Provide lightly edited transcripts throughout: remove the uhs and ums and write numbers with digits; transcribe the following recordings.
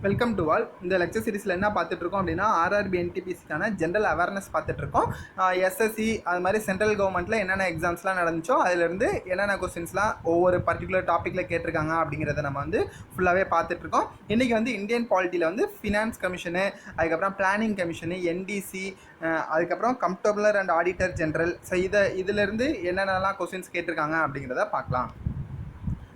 Welcome to all. இந்த lecture சீரிஸில் என்ன பார்த்துட்டு இருக்கோம் அப்படின்னா ஆர்ஆர்பி என்டிபிசிக்கான ஜென்ரல் அவேர்னஸ் பார்த்துட்டு இருக்கோம். எஸ்எஸ்சி அது மாதிரி சென்ட்ரல் கவர்மெண்ட்டில் என்னென்ன எக்ஸாம்ஸ்லாம் நடந்துச்சோ அதிலிருந்து என்னென்ன கொஸ்டின்ஸ்லாம் ஒவ்வொரு பர்டிகுலர் டாப்பிக்கில் கேட்டிருக்காங்க அப்படிங்கிறத நம்ம வந்து ஃபுல்லாகவே பார்த்துட்டு இருக்கோம். இன்றைக்கி வந்து இந்தியன் பாலிட்டியில் வந்து ஃபினான்ஸ் கமிஷனு, அதுக்கப்புறம் பிளானிங் கமிஷனு, என்டிசி, அதுக்கப்புறம் comptroller and auditor general. So இதிலேருந்து என்னென்னலாம் கொஸ்டின்ஸ் கேட்டிருக்காங்க அப்படிங்கிறத பார்க்கலாம்.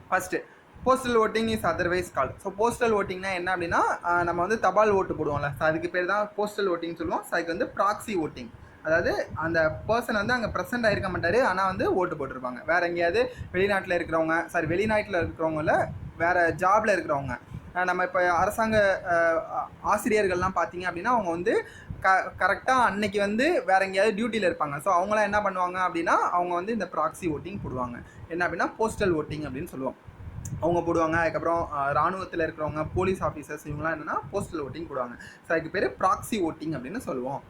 First postal voting is otherwise call. So postal ஓட்டிங்னா என்ன அப்படின்னா நம்ம வந்து தபால் ஓட்டு போடுவோம்ல, ஸோ அதுக்கு பேர் தான் போஸ்டல் ஓட்டிங் சொல்லுவோம். ஸோ அதுக்கு வந்து ப்ராக்ஸி ஓட்டிங், அதாவது அந்த பர்சன் வந்து அங்கே ப்ரெசென்ட் ஆகிருக்க மாட்டார், ஆனால் வந்து ஓட்டு போட்டிருப்பாங்க. வேறு எங்கேயாவது வெளிநாட்டில் இருக்கிறவங்கள வேறு ஜாபில் இருக்கிறவங்க, நம்ம இப்போ அரசாங்க ஆசிரியர்கள்லாம் பார்த்தீங்க அப்படின்னா அவங்க வந்து கரெக்டாக அன்னைக்கு வந்து வேற எங்கேயாவது டியூட்டியில் இருப்பாங்க. ஸோ அவங்களாம் என்ன பண்ணுவாங்க அப்படின்னா அவங்க வந்து இந்த ப்ராக்ஸி ஓட்டிங் போடுவாங்க. என்ன அப்படின்னா போஸ்டல் ஓட்டிங் அப்படின்னு சொல்லுவோம், அவங்க போடுவாங்க. அதுக்கப்புறம் இராணுவத்தில் இருக்கிறவங்க, போலீஸ் ஆஃபீஸர்ஸ், இவங்களாம் என்னென்னா போஸ்டல் ஓட்டிங் போடுவாங்க. ஸோ அதுக்கு பேர் ப்ராக்ஸி ஓட்டிங் அப்படின்னு சொல்லுவோம்.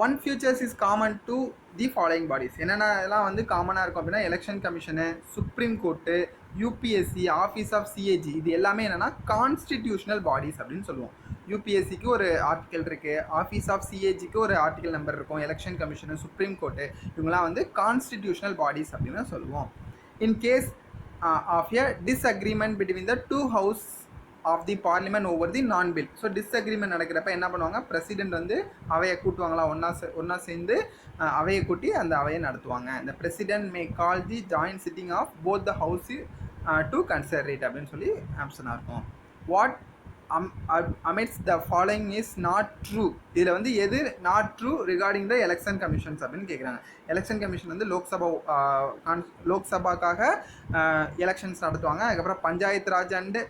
One features is common to the following bodies. என்னென்னலாம் வந்து காமனாக இருக்கும் அப்படின்னா election commission, supreme court, UPSC, office of CAG, இது எல்லாமே என்னென்னா கான்ஸ்டிடியூஷனல் பாடிஸ் அப்படின்னு சொல்லுவோம். யூபிஎஸ்சிக்கு ஒரு ஆர்டிக்கல் இருக்குது, ஆஃபீஸ் ஆஃப் சிஏஜிக்கு ஒரு ஆர்டிக்கல் நம்பர் இருக்கும், எலெக்ஷன் கமிஷனு, சுப்ரீம் கோர்ட்டு, இவங்களாம் வந்து கான்ஸ்டிடியூஷனல் பாடிஸ் அப்படின்னு சொல்லுவோம். In case of a disagreement between the two house of the parliament over the non-bill. So disagreement நடக்கிறப்ப என்ன பண்ணுவாங்க, பிரசிடென்ட் வந்து அவையை கூட்டுவாங்களா, ஒன்றா சேர்ந்து அவையை கூட்டி அந்த அவையை நடத்துவாங்க. இந்த president may call the joint sitting of both the house to considerate அப்படின்னு சொல்லி ஆப்ஷனாக இருக்கும். What amidst the following is not true. இதில் வந்து எது not true regarding the election commissions அப்படின்னு கேட்குறாங்க. எலெக்ஷன் கமிஷன் வந்து லோக்சபாக்காக எலெக்ஷன்ஸ் நடத்துவாங்க. அதுக்கப்புறம் பஞ்சாயத்து ராஜ் அண்டு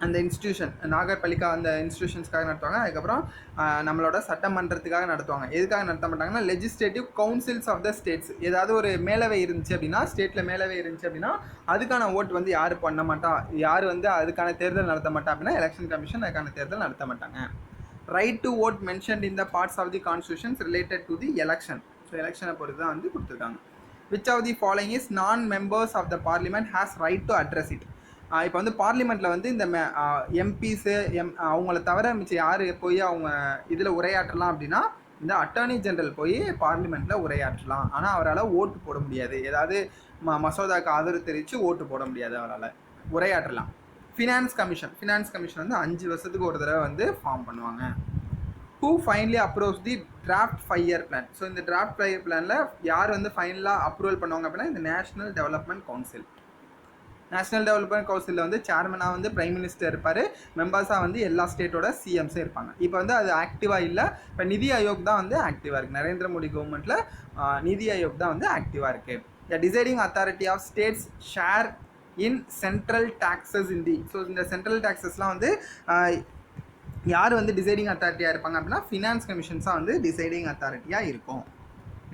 அந்த இன்ஸ்டியூஷன், நாகர்பாலிகா அந்த இன்ஸ்டியூஷன்ஸ்க்காக நடத்துவாங்க. அதுக்கப்புறம் நம்மளோட சட்டமன்றத்துக்காக நடத்துவாங்க. எதுக்காக நடத்த மாட்டாங்கன்னா legislative councils of the states. ஏதாவது ஒரு மேலவை இருந்துச்சு அப்படின்னா, ஸ்டேட்டில் மேலவை இருந்துச்சு அப்படின்னா அதுக்கான ஓட்டு வந்து யார் பண்ண மாட்டா, யார் வந்து அதுக்கான தேர்தல் நடத்த மாட்டா அப்படின்னா எலெக்ஷன் கமிஷன் அதுக்கான தேர்தல் நடத்த மாட்டாங்க. Right to vote mentioned in the parts of the constitutions related to the election. So எலெக்ஷனை பொறுத்து தான் வந்து கொடுத்துருக்காங்க. Which of the following is non members of the parliament has right to address it. இப்போ வந்து பார்லிமெண்ட்டில் வந்து இந்த எம்பிஸு அவங்கள தவிர மிச்சம் யார் போய் அவங்க இதில் உரையாற்றலாம் அப்படின்னா இந்த அட்டார்னி ஜெனரல் போய் பார்லிமெண்ட்டில் உரையாற்றலாம். ஆனால் அவரால் ஓட்டு போட முடியாது, ஏதாவது மசோதாவுக்கு ஆதரவு தெரிவித்து ஓட்டு போட முடியாது, அவரால் உரையாற்றலாம். ஃபினான்ஸ் கமிஷன் வந்து 5 வருஷத்துக்கு ஒரு தடவை வந்து ஃபார்ம் பண்ணுவாங்க. Who finally approves the draft 5 year plan. So இந்த டிராஃப்ட் 5 இயர் பிளானில் யார் வந்து ஃபைனலாக அப்ரூவல் பண்ணுவாங்க அப்படின்னா இந்த national development council. National development கவுன்சிலில் வந்து சேர்மனாக வந்து பிரைம் மினிஸ்டர் இருப்பார், மெம்பர்ஸாக வந்து எல்லா ஸ்டேட்டோட சிஎம்ஸே இருப்பாங்க. இப்போ வந்து அது ஆக்டிவாக இல்லை, இப்போ நிதி ஆயோக் தான் வந்து ஆக்டிவாக இருக்குது. நரேந்திர மோடி கவர்மெண்ட்டில் நிதி ஆயோக் தான் வந்து ஆக்டிவாக இருக்குது. The deciding authority of states share in central taxes இந்தி. ஸோ இந்த சென்ட்ரல் டாக்ஸஸ்லாம் வந்து யார் வந்து டிசைடிங் அத்தாரிட்டியாக இருப்பாங்க அப்படின்னா ஃபினான்ஸ் கமிஷன்ஸாக வந்து டிசைடிங் அத்தாரிட்டியாக இருக்கும்.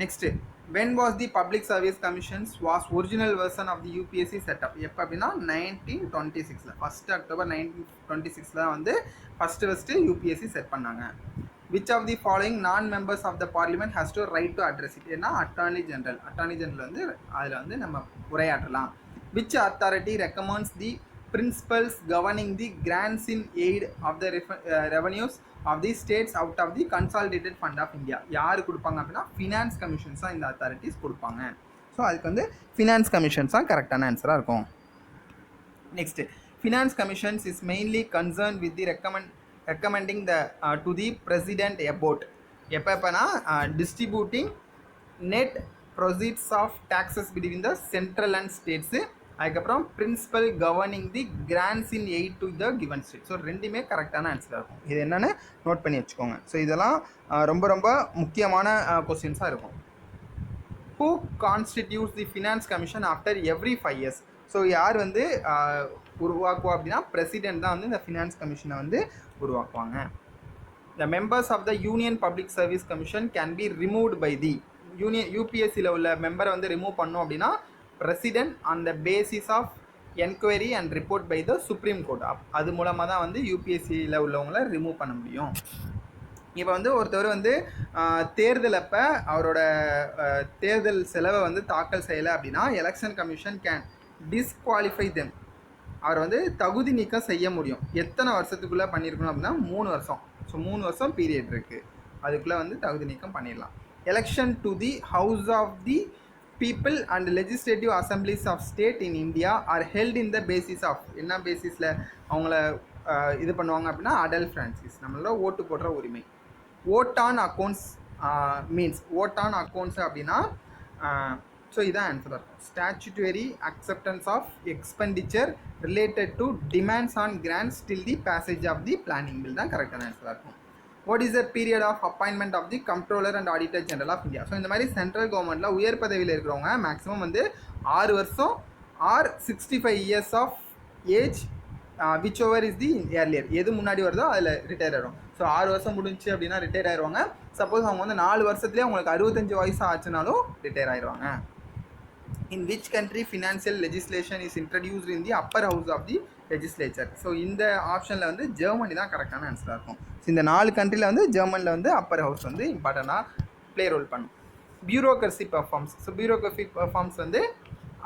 Next, when was the public service commissions was original version of the UPSC setup? எப்போ அப்படின்னா 1926 1 அக்டோபர் 1926 வந்து ஃபஸ்ட்டு UPSC செட் பண்ணாங்க. which of the following non-members of the parliament has to right to address it? ஏன்னா attorney general வந்து அதில் வந்து நம்ம உரையாற்றலாம். which authority recommends the principles governing the grants in aid of the revenues of the states out of the consolidated fund of India? யார் கொடுப்பாங்க அப்படின்னா finance commissions தான் இந்த அத்தாரிட்டிஸ் கொடுப்பாங்க. ஸோ அதுக்கு வந்து ஃபினான்ஸ் கமிஷன்ஸ் தான் கரெக்டான ஆன்சராக இருக்கும். Next, finance commissions is mainly concern with the recommending the to the president about எப்போனா distributing net proceeds of taxes between the central and states, அதுக்கப்புறம் principal governing the grants in aid to the given state. So ரெண்டுமே கரெக்டான ஆன்சராக இருக்கும். இது என்னென்னு note பண்ணி வச்சுக்கோங்க. ஸோ இதெல்லாம் ரொம்ப ரொம்ப முக்கியமான கொஸ்டின்ஸாக இருக்கும். Who constitutes the finance commission after every 5 years? So யார் வந்து உருவாக்குவா அப்படின்னா பிரசிடென்ட் தான் வந்து இந்த ஃபினான்ஸ் கமிஷனை வந்து உருவாக்குவாங்க. The members of the union public service commission can be removed by the யூபிஎஸ்சியில் உள்ள மெம்பரை வந்து ரிமூவ் பண்ணோம் அப்படின்னா president on the basis of enquiry and report by the supreme court. அது மூலமாக தான் வந்து யூபிஎஸ்சியில் உள்ளவங்களை ரிமூவ் பண்ண முடியும். இப்போ வந்து ஒருத்தர் வந்து தேர்தல் அப்போ அவரோட தேர்தல் செலவை வந்து தாக்கல் செய்யலை அப்படின்னா election commission can disqualify them. அவர் வந்து தகுதி நீக்கம் செய்ய முடியும். எத்தனை வருஷத்துக்குள்ளே பண்ணியிருக்கணும் அப்படின்னா 3 வருஷம். ஸோ 3 வருஷம் பீரியட் இருக்குது, அதுக்குள்ளே வந்து தகுதி நீக்கம் பண்ணிடலாம். Election to the house of the people and legislative assemblies of state in India are held in the basis of, என்ன பேசிஸில் அவங்கள இது பண்ணுவாங்க அப்படின்னா அடல் ஃப்ரான்சிஸ், நம்மளோட ஓட்டு போடுற உரிமை. Vote on accounts means, vote on accounts அப்படின்னா ஸோ இதான் ஆன்சராக இருக்கும். Statutory acceptance of expenditure related to demands on grants till the passage of the planning bill தான் கரெக்டான ஆன்சராக இருக்கும். What is the period of appointment of the comptroller and auditor general of India? So இந்த மாதிரி central கவர்மெண்ட்டில் உயர் பதவியில் இருக்கிறவங்க மேக்ஸிமம் வந்து 6 வருஷம் or 65 years of age whichever is the earlier, எது முன்னாடி வருதோ அதில் ரிட்டையர் ஆகிடும். ஸோ 6 வருஷம் முடிஞ்சு அப்படின்னா ரிட்டையர் ஆயிடுவாங்க. சப்போஸ் அவங்க வந்து 4 வருஷத்துலேயே அவங்களுக்கு 65 வயசு ஆச்சுனாலும் ரிட்டையர் ஆயிடுவாங்க. In which country financial legislation is introduced in the upper house of the legislature? So இந்த ஆப்ஷனில் வந்து ஜெர்மனி தான் கரெக்டான ஆன்சராக இருக்கும். ஸோ இந்த 4 கண்ட்ரியில் வந்து ஜெர்மனியில் வந்து அப்பர் ஹவுஸ் வந்து இம்பார்ட்டண்டாக ப்ளே ரோல் பண்ணும். Bureaucracy performs. So bureaucracy performs வந்து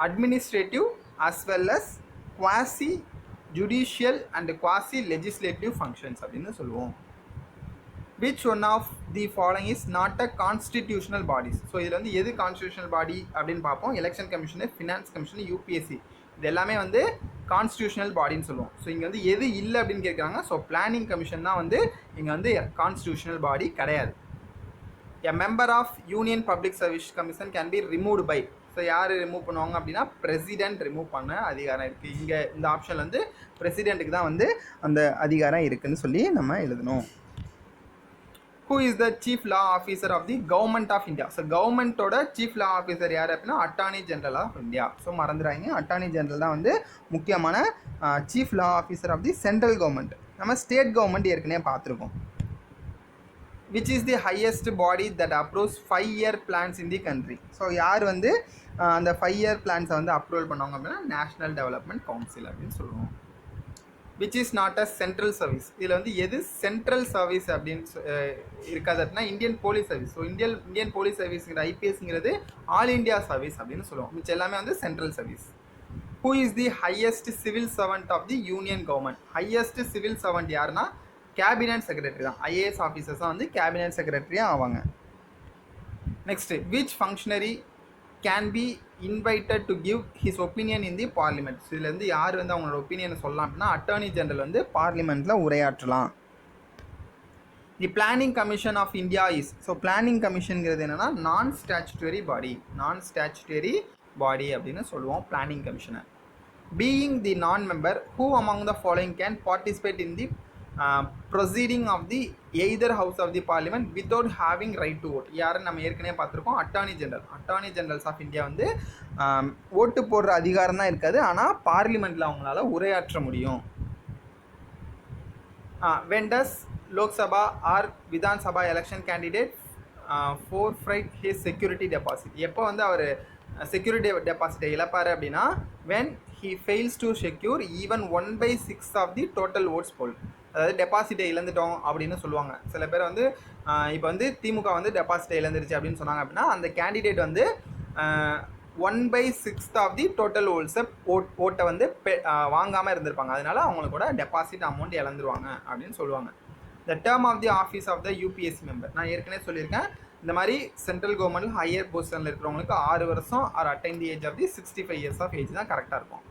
administrative as well as quasi judicial and quasi legislative functions அப்படின்னு சொல்லுவோம். which one of the following is not a constitutional bodies? So இதில் வந்து எது கான்ஸ்டியூஷனல் பாடி அப்படின்னு பார்ப்போம். Election commission, finance commission, UPSC, இது எல்லாமே வந்து கான்ஸ்டியூஷனல் பாடின்னு சொல்லுவோம். ஸோ இங்கே வந்து எது இல்லை அப்படின்னு கேட்குறாங்க. ஸோ பிளானிங் கமிஷன் தான் வந்து இங்கே வந்து கான்ஸ்டியூஷனல் பாடி கிடையாது. A member of union public service commission can be removed by, so யார் ரிமூவ் பண்ணுவாங்க அப்படின்னா பிரசிடென்ட் ரிமூவ் பண்ண அதிகாரம் இருக்குது. இங்கே இந்த ஆப்ஷனில் வந்து பிரசிடென்ட்டுக்கு தான் வந்து அந்த அதிகாரம் இருக்குதுன்னு சொல்லி நம்ம எழுதணும். Who is the chief law officer of the government of India? So கவர்மெண்ட்டோட சீஃப் லா ஆஃபீஸர் யார் அப்படின்னா attorney general of India. So மறந்துடாங்க, அட்டார்னி ஜெனரல் தான் வந்து முக்கியமான chief law officer of the central government. நம்ம ஸ்டேட் கவர்மெண்ட் ஏற்கனவே பார்த்துருக்கோம். which is the highest body that approves 5-year plans in the country? So யார் வந்து அந்த 5-year பிளான்ஸை வந்து அப்ரூவல் பண்ணுவாங்க அப்படின்னா நேஷ்னல் டெவலப்மெண்ட் கவுன்சில் அப்படின்னு சொல்லுவோம். which is not a central service? இதில் வந்து எது சென்ட்ரல் சர்வீஸ் அப்படின்னு இருக்காது அப்படின்னா Indian police service. So Indian police சர்வீஸுங்கிற ஐபிஎஸ்ங்கிறது ஆல் இண்டியா சர்வீஸ் அப்படின்னு சொல்லுவோம். மிச்சம் எல்லாமே வந்து central service. who is the highest civil servant of the union government? Highest civil servant யாருன்னா கேபினட் செக்ரட்டரி தான். ஐஏஎஸ் ஆஃபீஸர்ஸ் தான் வந்து கேபினட் செக்ரட்டரியாக ஆவாங்க. Next, which functionary can be invited to give his opinion in the parliament? So இதில் வந்து யார் வந்து அவங்களோட ஒப்பீனியனை சொல்லலாம் அப்படின்னா அட்டார்னி ஜெனரல் வந்து பார்லிமெண்ட்டில் உரையாற்றலாம். The planning commission of India is, so planning கமிஷனுங்கிறது என்னென்னா நான் ஸ்டாச்சுட்டரி பாடி அப்படின்னு சொல்லுவோம் பிளானிங் கமிஷனை. Being the non member, who among the following can participate in the proceeding of the either house of the parliament without having right to vote? யாருன்னு நம்ம ஏற்கனவே பார்த்துருக்கோம், attorney generals of India வந்து ஓட்டு போடுற அதிகாரம் தான் இருக்காது, ஆனால் பார்லிமெண்ட்டில் அவங்களால உரையாற்ற முடியும். when does Lok Sabha or Vidhan Sabha election candidate forfeit his security deposit? எப்போ வந்து அவர் செக்யூரிட்டி டெபாசிட்டை இழப்பார் அப்படின்னா when he fails to secure even 1/6 of the total votes polled. அதாவது டெபாசிட்டை இழந்துட்டோம் அப்படின்னு சொல்லுவாங்க. சில பேர் வந்து இப்போ வந்து திமுக வந்து டெபாசிட்டை இழந்துருச்சு அப்படின்னு சொன்னாங்க அப்படின்னா அந்த கேண்டிடேட் வந்து 1/6 ஆஃப் தி டோட்டல் ஓட்டை வந்து வாங்காமல் இருந்திருப்பாங்க. அதனால அவங்களுக்கு கூட டெபாசிட் அமௌண்ட் இழந்துருவாங்க அப்படின்னு சொல்லுவாங்க. The term of the office of the UPSC member, நான் ஏற்கனவே சொல்லியிருக்கேன், இந்த மாதிரி சென்ட்ரல் கவர்மெண்ட் ஹையர் பொசிஷனில் இருக்கிறவங்களுக்கு 6 வருஷம் or attain the age of the 65 years of age தான் கரெக்டாக இருக்கும்.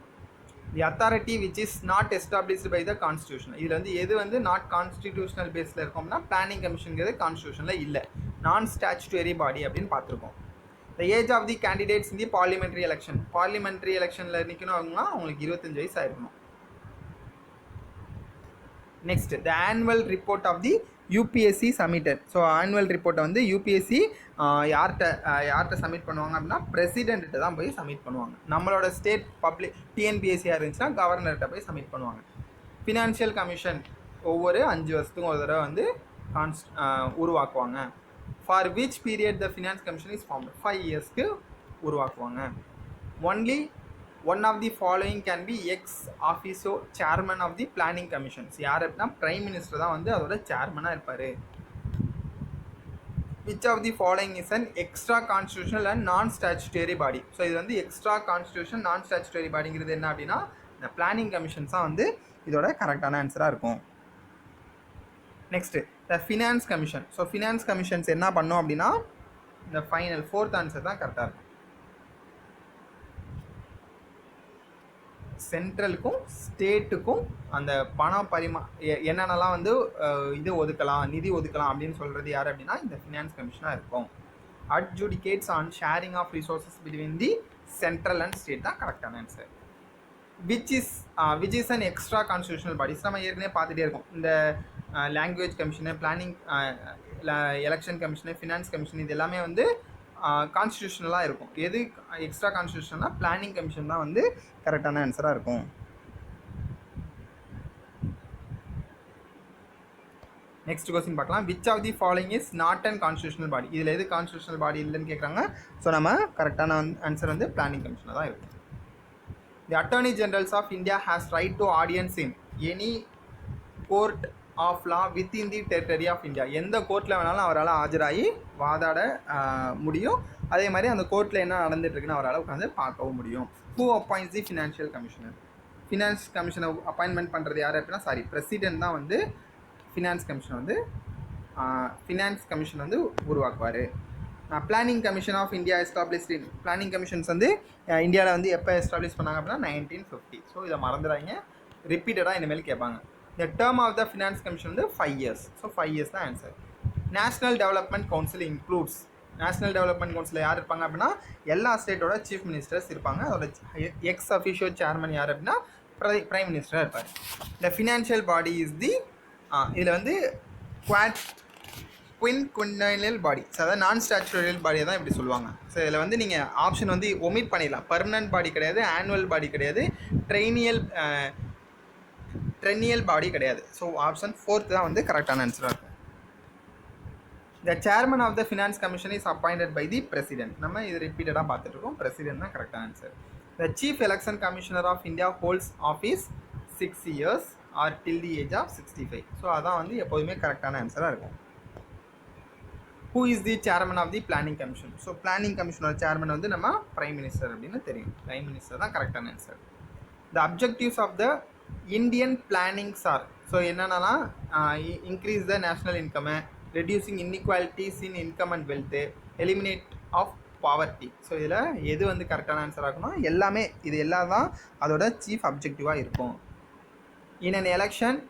The authority which is not established by the constitution, இதில் வந்து எது வந்து நாட் கான்ஸ்டிடியூஷனல் பேஸில் இருக்கோம்னா பிளானிங் கமிஷனுங்கிறது கான்ஸ்டியூஷனில் இல்லை, நான் ஸ்டாச்சுட்டரி பாடி அப்படின்னு பார்த்துருக்கோம். The age of the candidates in the parliamentary எலெக்ஷனில் நிற்கணும் அப்படின்னா அவங்களுக்கு 25 வயசு ஆயிருக்கணும். Next, the annual report of the UPSC submitted. So annual ரிப்போர்ட்டை வந்து யூபிஎஸ்சி யார்கிட்ட சப்மிட் பண்ணுவாங்க அப்படின்னா பிரசிடென்ட்டு தான் போய் சப்மிட் பண்ணுவாங்க. நம்மளோட ஸ்டேட் பப்ளிக் டிஎன்பிஎஸ்சியாக இருந்துச்சுன்னா கவர்னர்கிட்ட போய் சப்மிட் பண்ணுவாங்க. ஃபினான்ஷியல் கமிஷன் ஒவ்வொரு 5 வருஷத்துக்கும் ஒரு தடவை வந்து உருவாக்குவாங்க. For which period the finance commission is formed? 5 இயர்ஸ்க்கு உருவாக்குவாங்க. Only one of the following can be ex officio chairman of the planning commissions. யார் அப்படின்னா பிரைம் மினிஸ்டர் தான் வந்து அதோட சேர்மனாக இருப்பார். Which of the following is an extra constitutional and non statutory body? So இது வந்து எக்ஸ்ட்ரா கான்ஸ்டியூஷன் நான் ஸ்டாச்சுட்டரி பாடிங்கிறது என்ன அப்படின்னா இந்த பிளானிங் கமிஷன்ஸ் தான் வந்து இதோட கரெக்டான ஆன்சராக இருக்கும். நெக்ஸ்ட்டு த finance commission. So finance commissions என்ன பண்ணோம் அப்படின்னா இந்த ஃபைனல் 4th ஆன்சர் தான் கரெக்டாக இருக்கும். சென்ட்ரலுக்கும் ஸ்டேட்டுக்கும் அந்த பணம் என்னென்னலாம் வந்து இது ஒதுக்கலாம், நிதி ஒதுக்கலாம் அப்படின்னு சொல்கிறது யார் அப்படின்னா இந்த ஃபினான்ஸ் கமிஷனாக இருக்கும். Adjudicates on sharing of resources between the central and state தான் கரெக்டான answer. Which is an extra constitutional bodies. நம்ம ஏற்கனவே பார்த்துட்டே இருக்கோம். இந்த language commission, planning, election commission, finance commission இது எல்லாமே வந்து கான்ஸ்டியூஷனலாக இருக்கும். எது எக்ஸ்ட்ரா கான்ஸ்டியூஷனா பிளானிங் கமிஷன் தான் வந்து கரெக்டான ஆன்சராக இருக்கும். நெக்ஸ்ட் கொஸ்டின் பார்க்கலாம். Which of the following is not and constitutional body. இதில் எது கான்ஸ்டியூஷனல் பாடி இல்லைன்னு கேட்குறாங்க. ஸோ நம்ம கரெக்டான ஆன்சர் வந்து பிளானிங் கமிஷனாக தான் இருக்கும். The attorney generals of India has right to audience in any court of law within the territory of India. எந்த கோர்ட்டில் வேணாலும் அவரால் ஆஜராகி வாதாட முடியும். அதே மாதிரி அந்த கோர்ட்டில் என்ன நடந்துட்டுருக்குன்னு அவரால் உட்காந்து பார்க்கவும் முடியும். Who appoints the financial commissioner. Finance கமிஷனை அப்பாயின்மெண்ட் பண்ணுறது யார் அப்படின்னா பிரசிடென்ட் தான் வந்து ஃபினான்ஸ் கமிஷன் வந்து உருவாக்குவார். Planning commission of India established in. Planning commissions வந்து இந்தியாவில் வந்து எப்போ எஸ்டாப்ளிஷ் பண்ணாங்க அப்படின்னா 1950. ஸோ இதை மறந்துடாங்க, ரிப்பீட்டடாக இனிமேல் கேட்பாங்க. The term of the finance commission வந்து 5 years. So 5 years தான் answer. National development council includes. National development council யார் இருப்பாங்க அப்படின்னா எல்லா ஸ்டேட்டோட சீஃப் மினிஸ்டர்ஸ் இருப்பாங்க. அதோட எக்ஸ் அஃபிஷியல் சேர்மன் யார் அப்படின்னா பிரைம் மினிஸ்டராக இருப்பார். இந்த ஃபினான்ஷியல் பாடி இஸ் தி இதில் வந்து குவின்குயினல் பாடி. ஸோ அதாவது நான் ஸ்டாச்சுரல் பாடியை தான் இப்படி சொல்லுவாங்க. ஸோ இதில் வந்து நீங்கள் ஆப்ஷன் வந்து ஒமிட் பண்ணிடலாம். பர்மனன்ட் பாடி கிடையாது, ஆனுவல் பாடி கிடையாது, ட்ரென்னியல் பாடி கிடையாது. ஸோ ஆப்ஷன் 4th தான் வந்து கரெக்டான ஆன்சராக இருக்கும். The chairman of the finance commission is appointed by the president. நம்ம இது ரிப்பீட்டடாக பார்த்துட்டு இருக்கோம். பிரசிடென்ட் தான் கரெக்டான answer. The chief election commissioner of India holds office 6 years or till the age of 65. So அதான் வந்து எப்போதுமே கரெக்டான ஆன்சராக இருக்கும். Who is the chairman of the planning commission. So planning கமிஷனோட சேர்மன் வந்து நம்ம பிரைம் மினிஸ்டர் அப்படின்னு தெரியும். பிரைம் மினிஸ்டர் தான் கரெக்டான answer. The objectives of the Indian plannings are. So என்னென்னா increase the national income, reducing inequalities in income and wealth, eliminate of poverty. So இதில் எது வந்து கரெக்டான ஆன்சர் ஆகும்னா எல்லாமே இது எல்லாம் தான் அதோட சீஃப் அப்ஜெக்டிவாக இருக்கும். In an election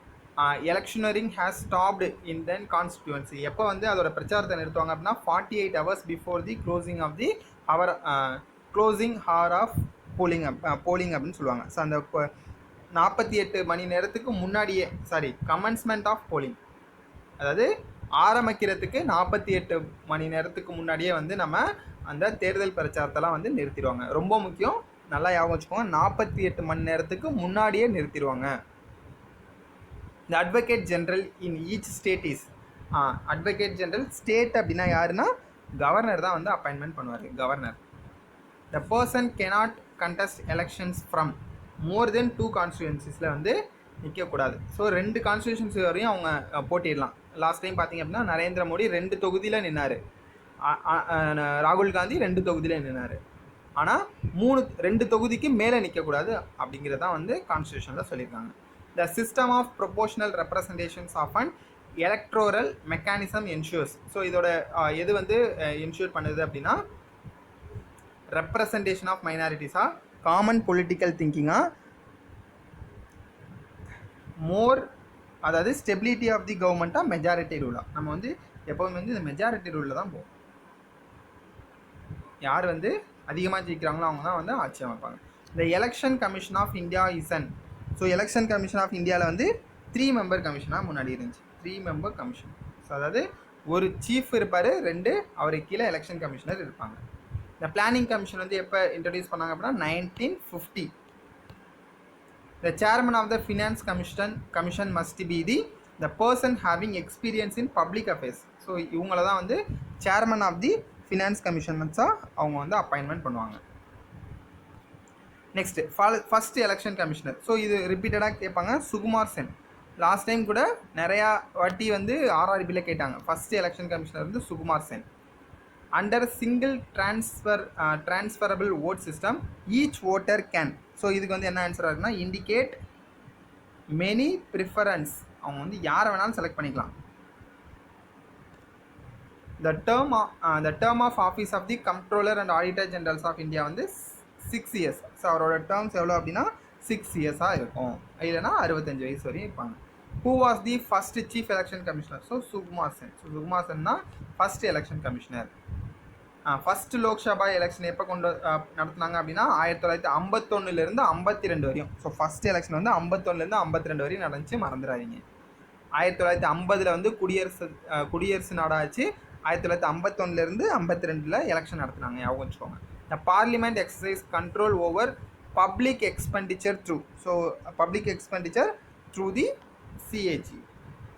electioneering has stopped in then constituency. எப்போ வந்து அதோட பிரச்சாரத்தை நிறுத்துவாங்க அப்படின்னா 48 hours before the closing of the hour of polling அப்படின்னு சொல்லுவாங்க. ஸோ அந்த 48 மணி நேரத்துக்கு முன்னாடியே கமன்ஸ்மெண்ட் ஆஃப் போலிங், அதாவது ஆரம்பிக்கிறதுக்கு 48 மணி நேரத்துக்கு முன்னாடியே வந்து நம்ம அந்த தேர்தல் பிரச்சாரத்தெல்லாம் வந்து நிறுத்திடுவாங்க. ரொம்ப முக்கியம், நல்லா ஞாபகம் வச்சுக்கோங்க, 48 மணி நேரத்துக்கு முன்னாடியே நிறுத்திடுவாங்க. இந்த advocate general in each state is. Advocate general state அப்படின்னா யாருன்னா கவர்னர் தான் வந்து அப்பாயின்மெண்ட் பண்ணுவார். Governor. The person cannot contest elections from more than 2 கான்ஸ்டியூன்சிஸில் வந்து நிற்கக்கூடாது. ஸோ 2 கான்ஸ்டியூஷன்சி வரையும் அவங்க போட்டிடலாம். லாஸ்ட் டைம் பார்த்திங்க அப்படின்னா நரேந்திர மோடி 2 தொகுதியில் நின்னார், ராகுல் காந்தி 2 தொகுதியில் நின்னார். ஆனால் 2 தொகுதிக்கு மேலே நிற்கக்கூடாது அப்படிங்கிறதான் வந்து கான்ஸ்டியூஷனில் சொல்லியிருக்காங்க. The system of proportional representations of and electoral mechanism ensures. So இதோட எது வந்து என்ஷூர் பண்ணுது அப்படின்னா ரெப்ரசன்டேஷன் ஆஃப் மைனாரிட்டிஸாக, காமன் பொலிட்டிக்கல் திங்கிங்காக, மோர் அதாவது ஸ்டெபிலிட்டி ஆஃப் தி கவர்மெண்ட்டாக, மெஜாரிட்டி ரூலாக. நம்ம வந்து எப்போதுமே வந்து இந்த மெஜாரிட்டி ரூலில் தான் போவோம். யார் வந்து அதிகமாக ஜெயிக்கிறாங்களோ அவங்க தான் வந்து ஆட்சி அமைப்பாங்க. இந்த election commission of India is. So election commission ஆஃப் இந்தியாவில் வந்து 3 member கமிஷனாக முன்னாடி இருந்துச்சு. 3 member கமிஷன். ஸோ அதாவது ஒரு சீஃப் இருப்பார், 2 அவருக்கு கீழே எலெக்ஷன் கமிஷனர் இருப்பாங்க. இந்த பிளானிங் கமிஷன் வந்து எப்போ இன்ட்ரடியூஸ் பண்ணாங்க அப்படின்னா 1950. The chairman of the finance commission must be the person having experience in public affairs. So இவங்கள தான் வந்து chairman of the finance commission அவங்க வந்து அப்பாயின்மெண்ட் பண்ணுவாங்க. Next first election commissioner. So இது ரிப்பீட்டடாக கேட்பாங்க. சுகுமார் சென். லாஸ்ட் டைம் கூட நிறையா வாட்டி வந்து RRBயில் கேட்டாங்க. ஃபர்ஸ்ட் எலெக்ஷன் கமிஷனர் வந்து Sukumar Sen. Under single transferable vote system each voter can. So இதுக்கு வந்து என்ன ஆன்சராக இருக்குன்னா இண்டிகேட் மெனி ப்ரிஃபரன்ஸ், அவங்க வந்து யாரை வேணாலும் செலக்ட் பண்ணிக்கலாம். the term of office of the comptroller and auditor generals of India வந்து 6 years. ஸோ அவரோட டேர்ம்ஸ் எவ்வளோ அப்படின்னா 6 இயர்ஸாக இருக்கும், இல்லைனா 65 வயசு வரையும் இருப்பாங்க. Who was the first chief election commissioner? So Sukumar Sen. So Sukumar Sen தான் first election commissioner. First Lok Sabha election எப்போ நடத்துனாங்க அப்படின்னா 1951 52 வரையும். ஸோ ஃபஸ்ட் எலெக்ஷன் வந்து 51 52 வரையும் நடந்துச்சு, மறந்துடாதீங்க. 1950 வந்து குடியரசு நாடாச்சு. 1951 52 எலெக்ஷன் நடத்துனாங்க, ஞாபகம் வச்சுக்கோங்க. The parliament exercise control over public expenditure through. So public expenditure through the CAG,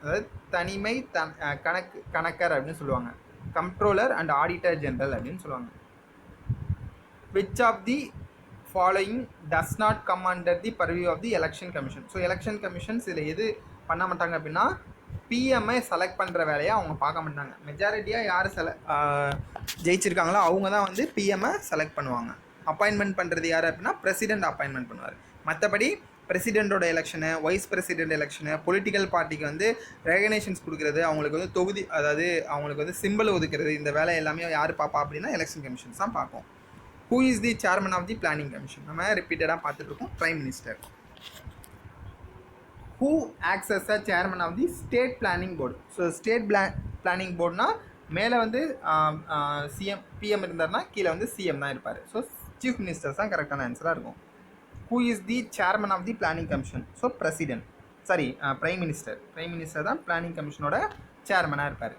அதாவது தனிமை கணக்கர் அப்படின்னு சொல்லுவாங்க. கண்ட்ரோலர் அண்ட் ஆடிட்டர் ஜெனரல் அப்படின்னு சொல்லுவாங்க. Which of the following does not come under the purview of the election commission? So election commissions இதில் எது பண்ண மாட்டாங்க அப்படின்னா பிஎம்ஐ செலக்ட் பண்ணுற வேலையை அவங்க பார்க்க மாட்டாங்க. மெஜாரிட்டியாக யார் ஜெயிச்சிருக்காங்களோ அவங்க தான் வந்து பிஎம்ஐ செலக்ட் பண்ணுவாங்க. அப்பாயின்மெண்ட் பண்ணுறது யார் அப்படின்னா பிரசிடென்ட் அப்பாயின்மெண்ட் பண்ணுவார். மற்றபடி பிரசிடெண்ட்டோட election, vice president election, political பார்ட்டிக்கு வந்து ரெகனேஷன்ஸ் கொடுக்குறது, அவங்களுக்கு வந்து தொகுதி, அதாவது அவங்களுக்கு வந்து சிம்பிள் ஒதுக்குறது, இந்த வேலை எல்லாமே யார் பார்ப்பா அப்படின்னா எலெக்ஷன் கமிஷன்ஸ் தான் பார்ப்போம். Who is the chairman of the planning commission? நம்ம ரிப்பீட்டடாக பார்த்துட்ருக்கோம், prime minister. Who acts as a chairman of the state planning board? So state planning போர்டுனா மேலே வந்து பிஎம் இருந்தார்னா கீழே வந்து சிஎம் தான் இருப்பார். ஸோ சீஃப் மினிஸ்டர்ஸ் தான் கரெக்டான ஆன்சராக இருக்கும். Who is the chairman of the planning commission? So president, prime minister. Prime minister தான் planning commissionோட chairman-ஆ இருப்பார்.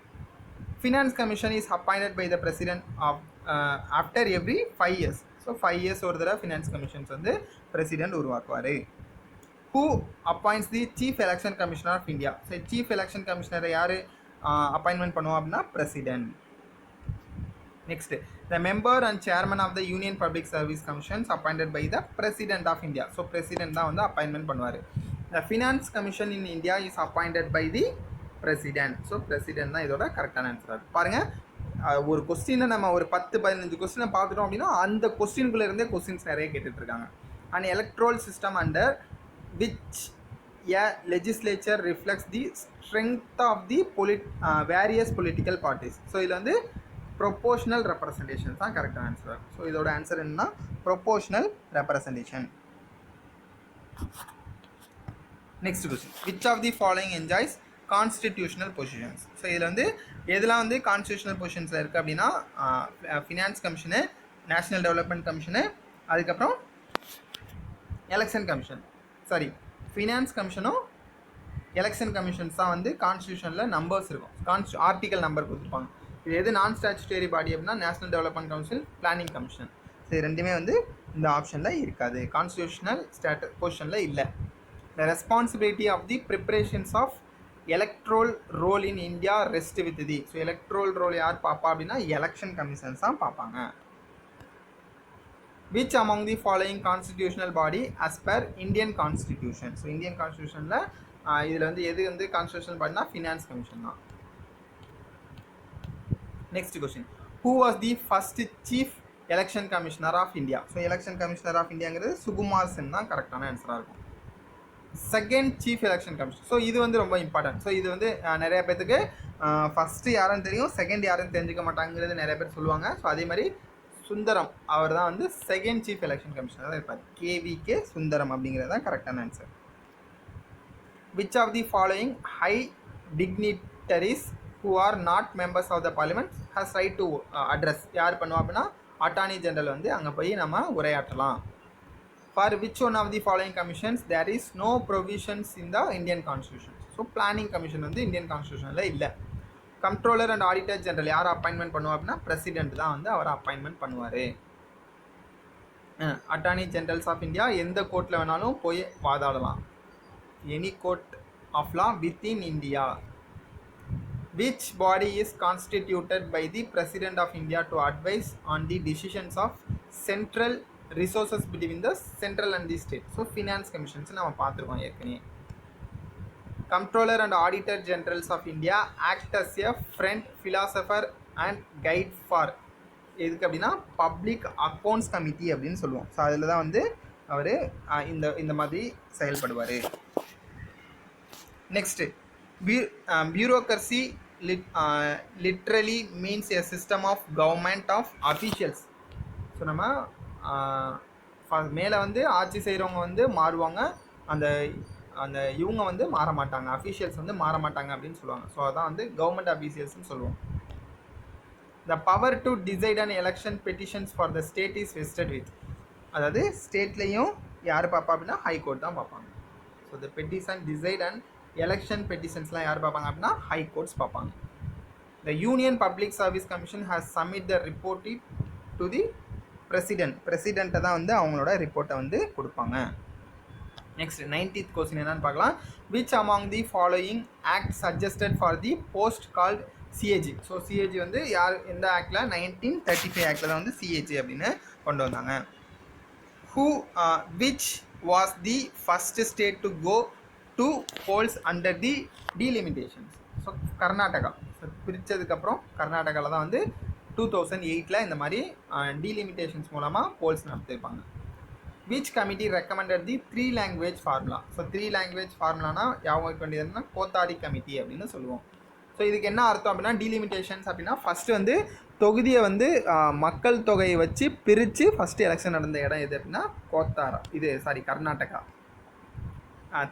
Finance commission is appointed by the president of after every 5 years. So 5 years ஒரு தடவை finance commissions வந்து president உருவாக்குவார். Who appoints the chief election commissioner of India? So chief election commissioner யார் appointment பண்ணுவோம் அப்படின்னா president. Next, the member and chairman of the Union Public Service Commissions appointed by the President of India. So President தான் வந்து appointment பண்ணுவார். The Finance Commission in India is appointed by the President. So President தான் இதோட கரெக்டான answer. பாருங்கள், ஒரு கொஸ்டினை நம்ம ஒரு 10-15 கொஸ்டினை பார்த்துட்டோம் அப்படின்னா அந்த கொஸ்டின்குள்ளே இருந்தே கொஸ்டின்ஸ் நிறைய கேட்டுட்ருக்காங்க. An electoral system under which a legislature reflects the strength of the various political parties. So இதில் வந்து ப்ரொபோஷனல் ரெப்ரசன்டேஷன் தான் கரெக்டான ஆன்சர். ஸோ இதோட ஆன்சர் என்னன்னா proportional representation. Next question, which of the following enjoys constitutional positions? So இதில் வந்து எதெல்லாம் வந்து கான்ஸ்டிடியூஷனல் பொசிஷன்ஸில் இருக்குது அப்படின்னா finance commission, national development commission, அதுக்கப்புறம் எலெக்ஷன் கமிஷன். ஃபினான்ஸ் கமிஷனும் எலெக்ஷன் கமிஷன்ஸ் தான் வந்து கான்ஸ்டிடியூஷனில் நம்பர்ஸ் இருக்கும், ஆர்டிக்கல் நம்பர் கொடுத்துருப்பாங்க. இது எது நான் ஸ்டாச்சுட்டரி பாடி அப்படின்னா national development council, planning commission. இது ரெண்டுமே வந்து இந்த ஆப்ஷனில் இருக்காது, கான்ஸ்டிடியூஷனல் பொசிஷனில் இல்லை. த responsibility of the preparations of electoral roll in India rest with the. So electoral roll யார் பார்ப்பா அப்படின்னா எலெக்ஷன் கமிஷன்ஸ் தான் பார்ப்பாங்க. Which among the following constitutional body as per Indian constitution? So Indian கான்ஸ்டிடியூஷனில் இதில் வந்து எது வந்து கான்ஸ்டிடியூஷனல் பாடினா ஃபினான்ஸ் கமிஷன் தான். Next question, who was the first chief election commissioner of India? So election commissioner of Indiaங்கிறது சுகுமார் சென் தான் கரெக்டான ஆன்சராக இருக்கும். Second chief election commissioner. So இது வந்து ரொம்ப இம்பார்ட்டன்ட். ஸோ இது வந்து நிறைய பேருக்கு ஃபஸ்ட்டு யாருன்னு தெரியும், செகண்ட் யாருன்னு தெரிஞ்சுக்க மாட்டாங்கிறது நிறைய பேர் சொல்லுவாங்க. ஸோ அதே மாதிரி சுந்தரம் அவர் தான் வந்து செகண்ட் சீஃப் எலெக்ஷன் கமிஷனர் தான் இருப்பார். KVK சுந்தரம் அப்படிங்கிறது தான் கரெக்டான answer. Which of the following high dignitaries who are not members of the parliament has right to address? யார் பண்ணுவா அப்படின்னா அட்டார்னி ஜெனரல் வந்து அங்கே போய் நம்ம உரையாற்றலாம். For which one of the following commissions there is no provisions in the Indian constitution? So planning commission வந்து Indian கான்ஸ்டியூஷனில் இல்லை. கண்ட்ரோலர் அண்ட் ஆடிட்டர் ஜெனரல் யார் அப்பாயின்மெண்ட் பண்ணுவா அப்படின்னா பிரசிடென்ட் தான் வந்து அவர் அப்பாயின்மெண்ட் பண்ணுவார். அட்டார்னி ஜெனரல்ஸ் ஆஃப் இந்தியா எந்த கோர்ட்டில் வேணாலும் போய் வாதாடலாம், any court of law with in India. Which body is constituted by the President of India to advise on the decisions of central resources between the central and the state? So finance commissions நம்ம பார்த்துருக்கோம் ஏற்கனவே. Comptroller and Auditor Generals of India act as a friend, philosopher and guide for எதுக்கு அப்படின்னா public accounts committee அப்படின்னு சொல்லுவோம். So அதில் தான் வந்து அவர் இந்த மாதிரி செயல்படுவார். Next bureaucracy literally means a system of government of officials. So நம்ம மேலே வந்து ஆட்சி செய்கிறவங்க வந்து மாறுவாங்க, அந்த அந்த இவங்க வந்து மாற மாட்டாங்க, அஃபீஷியல்ஸ் வந்து மாற மாட்டாங்க அப்படின்னு சொல்லுவாங்க. ஸோ அதான் வந்து கவர்மெண்ட் அஃபீஷியல்ஸ்னு சொல்லுவோம். The power to decide and election petitions for the state is vested with. அதாவது ஸ்டேட்லேயும் யார் பார்ப்பா அப்படின்னா ஹைகோர்ட் தான் பார்ப்பாங்க. So the petition decide and election பெட்டிஷன்ஸ்லாம் யார் பார்ப்பாங்க அப்படின்னா ஹை கோர்ட்ஸ் பார்ப்பாங்க. த யூனியன் பப்ளிக் சர்வீஸ் கமிஷன் ஹேஸ் சப்மிட் த ரிப்போர்ட் டு தி பிரசிடெண்ட்டை தான் வந்து அவங்களோட ரிப்போர்ட்டை வந்து கொடுப்பாங்க. நெக்ஸ்ட் 90th கொஸ்டின் என்னன்னு பார்க்கலாம். Which among the following act suggested for the post called CAG. So CAG வந்து யார் எந்த ஆக்டில் 1935 ஆக்டில் தான் வந்து சிஏஜி அப்படின்னு கொண்டு வந்தாங்க. Which was the first state to go to polls under the delimitations. So Karnataka. So பிரித்ததுக்கப்புறம் கர்நாடகாவில் தான் வந்து 2008 இந்த மாதிரி டீலிமிட்டேஷன்ஸ் மூலமாக போல்ஸ் நடத்திருப்பாங்க. Which committee recommended the 3 language formula. So 3 language ஃபார்முலானா யாவும் வேண்டியதுன்னா கோத்தாரி கமிட்டி அப்படின்னு சொல்லுவோம். ஸோ இதுக்கு என்ன அர்த்தம் அப்படின்னா டீலிமிட்டேஷன்ஸ் அப்படின்னா ஃபஸ்ட்டு வந்து தொகுதியை வந்து மக்கள் தொகையை வச்சு பிரித்து ஃபஸ்ட்டு எலெக்ஷன் நடந்த இடம் எது அப்படின்னா கோத்தாரா, கர்நாடகா.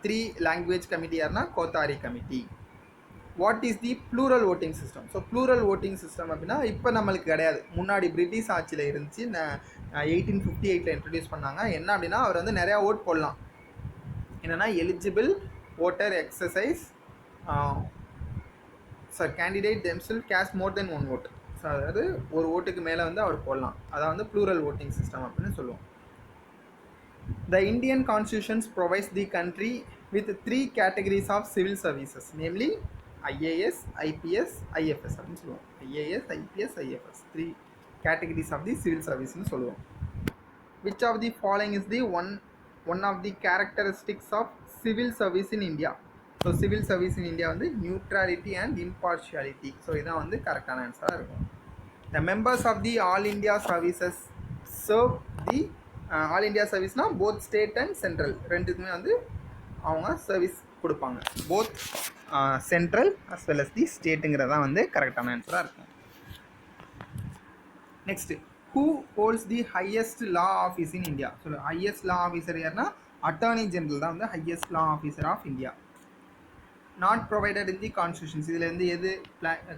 3 language கமிட்டி யாருன்னா Kothari committee. What is the plural voting system. So plural voting system அப்படின்னா இப்போ நம்மளுக்கு கிடையாது, முன்னாடி பிரிட்டிஷ் ஆட்சியில் இருந்துச்சு. 1858 இன்ட்ரடியூஸ் பண்ணாங்க. என்ன அப்படின்னா அவர் வந்து நிறையா ஓட் போடலாம். என்னென்னா eligible voter exercise candidate themselves cast more than 1 vote. So அதாவது ஒரு ஓட்டுக்கு மேலே வந்து அவர் போடலாம். அதான் வந்து ப்ளூரல் ஓட்டிங் சிஸ்டம் அப்படின்னு சொல்லுவோம். The Indian Constitution provides the country with 3 categories of civil services, namely IAS, IPS, IFS அப்படின்னு சொல்லுவோம். IAS, IPS, IFS 3 categories of the civil service னு சொல்லுவோம். Which of the following is the one of the characteristics of civil service in India? So civil service in India வந்து neutrality and impartiality. So இதான் வந்து கரெக்டான ஆன்சராக இருக்கும். The members of the All India services serve the all India சர்வீஸ்னால் both state and central ரெண்டுக்குமே வந்து அவங்க சர்வீஸ் கொடுப்பாங்க. Both central as well as the ஸ்டேட்டுங்கிறதான் வந்து கரெக்டான ஆன்சராக இருக்கும். Next who holds the highest law office in India. So highest law officer யாருன்னா அட்டார்னி ஜெனரல் தான் வந்து highest law officer of India. Not provided in the constitutions. இதில் வந்து எது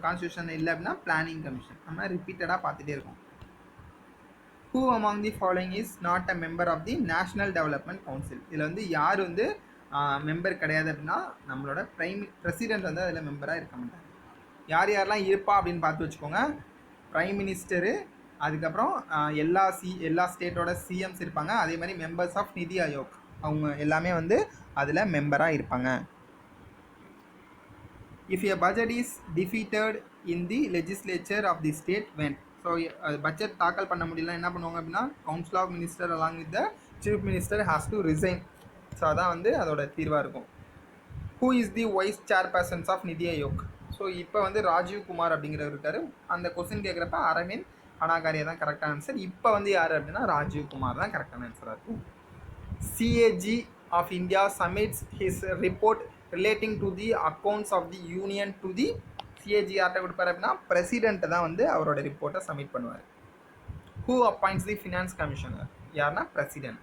கான்ஸ்டியூஷன் இல்லை அப்படின்னா பிளானிங் கமிஷன். நம்ம ரிப்பீட்டடாக பார்த்துட்டே இருக்கோம். Who among the following is not a member of the National Development Council. இதில் வந்து யார் வந்து மெம்பர் கிடையாது அப்படின்னா நம்மளோட பிரசிடென்ட் வந்து அதில் மெம்பராக இருக்க மாட்டாங்க. யார் யாரெல்லாம் இருப்பா அப்படின்னு பார்த்து வச்சுக்கோங்க. பிரைம் மினிஸ்டரு, அதுக்கப்புறம் எல்லா ஸ்டேட்டோட சிஎம்ஸ் இருப்பாங்க. அதே மாதிரி மெம்பர்ஸ் ஆஃப் நிதி ஆயோக் அவங்க எல்லாமே வந்து அதில் மெம்பராக இருப்பாங்க. If a budget is defeated in the legislature of the state when. So budget தாக்கல் பண்ண முடியல என்ன பண்ணுவாங்க அப்படின்னா council of minister along with the chief minister has to resign. So அதான் வந்து அதோட தீர்வாக இருக்கும். Who is the vice chairpersons of NITI Aayog. So இப்போ வந்து ராஜீவ் குமார் அப்படிங்கிறவர் இருக்காரு. அந்த கொஸ்டின் கேட்குறப்ப அரவிந்த் அனாகாரியா தான் கரெக்டான ஆன்சர். இப்போ வந்து யார் அப்படின்னா ராஜீவ் குமார் தான் கரெக்டான ஆன்சராக இருக்கும். CAG of India submits his report relating to the accounts of the union to the CAG யார்கிட்ட கொடுப்பாரு அப்படின்னா பிரசிடென்ட்டை தான் வந்து அவரோட ரிப்போர்ட்டை சப்மிட் பண்ணுவார். Who appoints the finance commissioner. யாருன்னா president.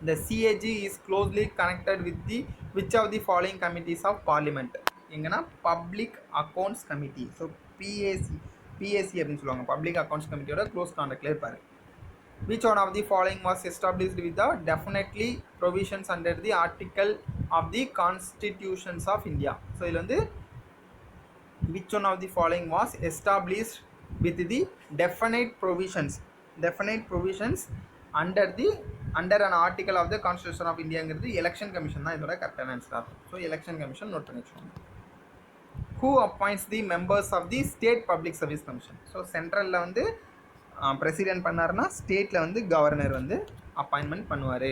The CAG is closely connected with the which of the following committees of parliament. எங்கன்னா public accounts committee. So PAC அப்படின்னு சொல்லுவாங்க. பப்ளிக் அக்கௌண்ட்ஸ் கமிட்டியோட க்ளோஸ் கான்டாக்டில் இருப்பார். Which one of the following was established with the definitely provisions under the article of the constitutions of India. So இதில் வந்து which one of the following was established with the definite provisions under an article of the constitution of India ங்கிறது election commission தான் இதோட கரெக்டான answer. So election commission note பண்ணி வச்சுக்கோங்க. Who appoints the members of the state public service commission. So சென்ட்ரலில் வந்து president பண்ணாருன்னா ஸ்டேட்டில் வந்து கவர்னர் வந்து அப்பாயின்மெண்ட் பண்ணுவார்.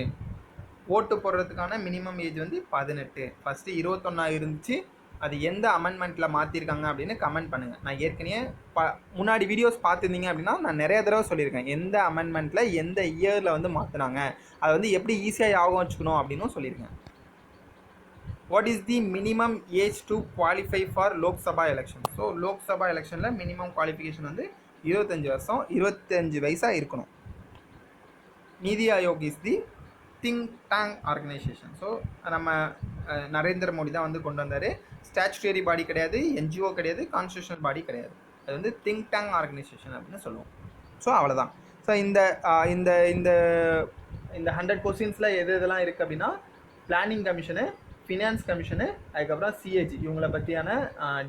ஓட்டு போடுறதுக்கான மினிமம் ஏஜ் வந்து 18. ஃபஸ்ட்டு 21 இருந்துச்சு, அது எந்த அமெண்ட்மெண்ட்டில் மாற்றிருக்காங்க அப்படின்னு கமெண்ட் பண்ணுங்கள். நான் ஏற்கனவே முன்னாடி வீடியோஸ் பார்த்துருந்தீங்க அப்படின்னா நான் நிறைய தடவை சொல்லியிருக்கேன் எந்த அமெண்ட்மெண்ட்டில் எந்த இயரில் வந்து மாற்றினாங்க, அதை வந்து எப்படி ஈஸியாக ஞாபகம் வச்சுக்கணும் அப்படின்னும் சொல்லியிருக்கேன். What is the minimum age to qualify for Lok Sabha election? So Lok Sabha எலெக்ஷனில் மினிமம் குவாலிஃபிகேஷன் வந்து 25 வருஷம், 25 வயசாக இருக்கணும். நீதி Aayog is the think tank organisation. So நம்ம நரேந்திர மோடி தான் வந்து கொண்டு வந்தார். ஸ்டாச்சுட்டரி பாடி கிடையாது, என்ஜிஓ கிடையாது, கான்ஸ்டியூஷனல் பாடி கிடையாது. அது வந்து திங்க் டேங்க் ஆர்கனைசேஷன் அப்படின்னு சொல்லுவோம். ஸோ அவ்வளோதான். ஸோ இந்த இந்த இந்த இந்த 100 கொஸ்டின்ஸில் எது இதெல்லாம் இருக்குது அப்படின்னா பிளானிங் கமிஷனு, ஃபினான்ஸ் கமிஷனு, அதுக்கப்புறம் சிஏஜி, இவங்களை பற்றியான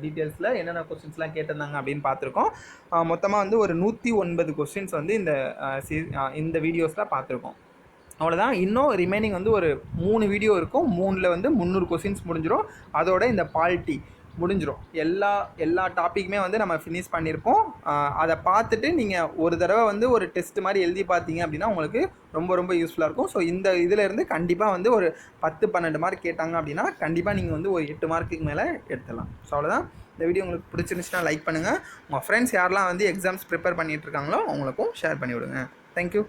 டீட்டெயில்ஸில் என்னென்ன கொஸ்டின்ஸ்லாம் கேட்டிருந்தாங்க அப்படின்னு பார்த்துருக்கோம். மொத்தமாக வந்து ஒரு 109 கொஸ்டின்ஸ் வந்து இந்த வீடியோஸில் பார்த்துருக்கோம். அவ்வளோதான். இன்னும் ரிமைனிங் வந்து ஒரு 3 வீடியோ இருக்கும். 3ல் வந்து 300 கொஸ்டின்ஸ் முடிஞ்சிடும். அதோட இந்த பாலிட்டி முடிஞ்சிடும். எல்லா டாப்பிக்குமே வந்து நம்ம ஃபினிஷ் பண்ணியிருப்போம். அதை பார்த்துட்டு நீங்கள் ஒரு தடவை வந்து ஒரு டெஸ்ட் மாதிரி எழுதி பார்த்தீங்க அப்படின்னா உங்களுக்கு ரொம்ப ரொம்ப யூஸ்ஃபுல்லாக இருக்கும். ஸோ இந்த இதிலேருந்து கண்டிப்பாக வந்து ஒரு 10-12 மார்க் கேட்டாங்க அப்படின்னா கண்டிப்பாக நீங்கள் வந்து ஒரு 8 மார்க்குக்கு மேலே எடுத்துடலாம். ஸோ அவ்வளோதான். இந்த வீடியோ உங்களுக்கு பிடிச்சிருந்துச்சுன்னா லைக் பண்ணுங்கள். உங்கள் ஃப்ரெண்ட்ஸ் யாரெல்லாம் வந்து எக்ஸாம்ஸ் ப்ரிப்பேர் பண்ணிகிட்டு இருக்காங்களோ அவங்களுக்கும் ஷேர் பண்ணி விடுங்க. தேங்க்யூ.